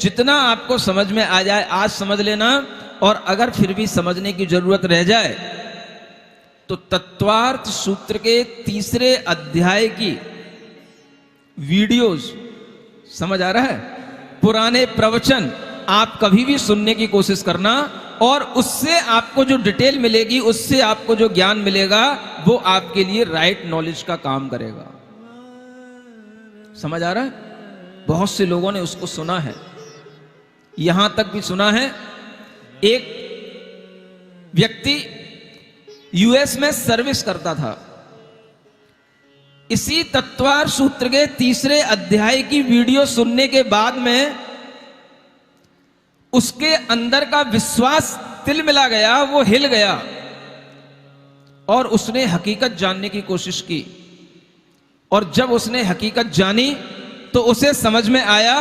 जितना आपको समझ में आ जाए आज समझ लेना, और अगर फिर भी समझने की जरूरत रह जाए तो तत्वार्थ सूत्र के 3 अध्याय की वीडियोस समझ आ रहा है, पुराने प्रवचन आप कभी भी सुनने की कोशिश करना, और उससे आपको जो डिटेल मिलेगी, उससे आपको जो ज्ञान मिलेगा, वो आपके लिए राइट नॉलेज का काम करेगा। समझ आ रहा है? बहुत से लोगों ने उसको सुना है, यहां तक भी सुना है एक व्यक्ति यूएस में सर्विस करता था। इसी तत्वार्थ सूत्र के 3 अध्याय की वीडियो सुनने के बाद में उसके अंदर का विश्वास तिलमिला गया, वो हिल गया और उसने हकीकत जानने की कोशिश की। और जब उसने हकीकत जानी तो उसे समझ में आया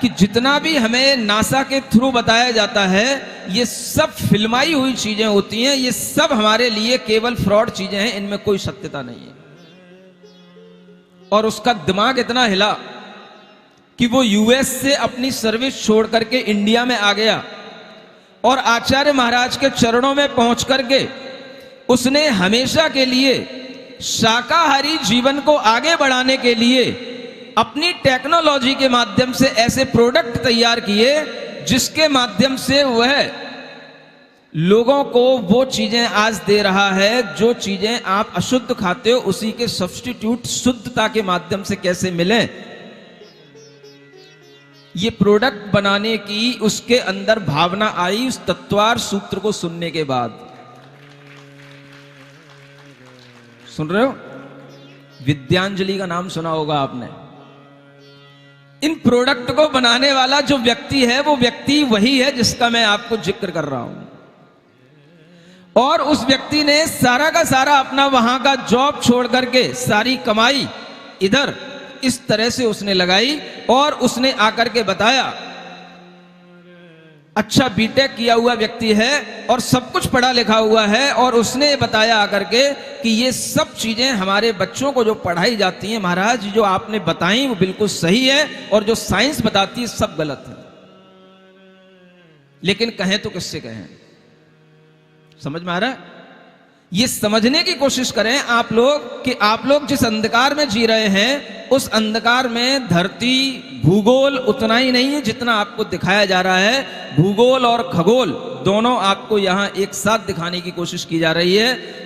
कि जितना भी हमें नासा के थ्रू बताया जाता है, ये सब फिल्माई हुई चीजें होती हैं, ये सब हमारे लिए केवल फ्रॉड चीजें हैं, इनमें कोई सत्यता नहीं है। और उसका दिमाग इतना हिला कि वो यूएस से अपनी सर्विस छोड़ करके इंडिया में आ गया और आचार्य महाराज के चरणों में पहुंच करके उसने हमेशा के लिए शाकाहारी जीवन को आगे बढ़ाने के लिए अपनी टेक्नोलॉजी के माध्यम से ऐसे प्रोडक्ट तैयार किए जिसके माध्यम से वह लोगों को वो चीजें आज दे रहा है जो चीजें आप अशुद्ध खाते हो, उसी के सब्स्टिट्यूट शुद्धता के माध्यम से कैसे मिले। ये प्रोडक्ट बनाने की उसके अंदर भावना आई उस तत्वार्थ सूत्र को सुनने के बाद। सुन रहे हो? विद्यांजलि का नाम सुना होगा आपने। इन प्रोडक्ट को बनाने वाला जो व्यक्ति है, वो व्यक्ति वही है जिसका मैं आपको जिक्र कर रहा हूं। और उस व्यक्ति ने सारा का सारा अपना वहां का जॉब छोड़ करके सारी कमाई इधर इस तरह से उसने लगाई, और उसने आकर के बताया, अच्छा बीटेक किया हुआ व्यक्ति है और सब कुछ पढ़ा लिखा हुआ है, और उसने बताया आकर के कि ये सब चीजें हमारे बच्चों को जो पढ़ाई जाती हैं महाराज, जो आपने बताई वो बिल्कुल सही है, और जो साइंस बताती है सब गलत है। लेकिन कहें तो किससे कहें? समझ में आ रहा है? ये समझने की कोशिश करें आप लोग कि आप लोग जिस अंधकार में जी रहे हैं, उस अंधकार में धरती भूगोल उतना ही नहीं है जितना आपको दिखाया जा रहा है। भूगोल और खगोल दोनों आपको यहां एक साथ दिखाने की कोशिश की जा रही है।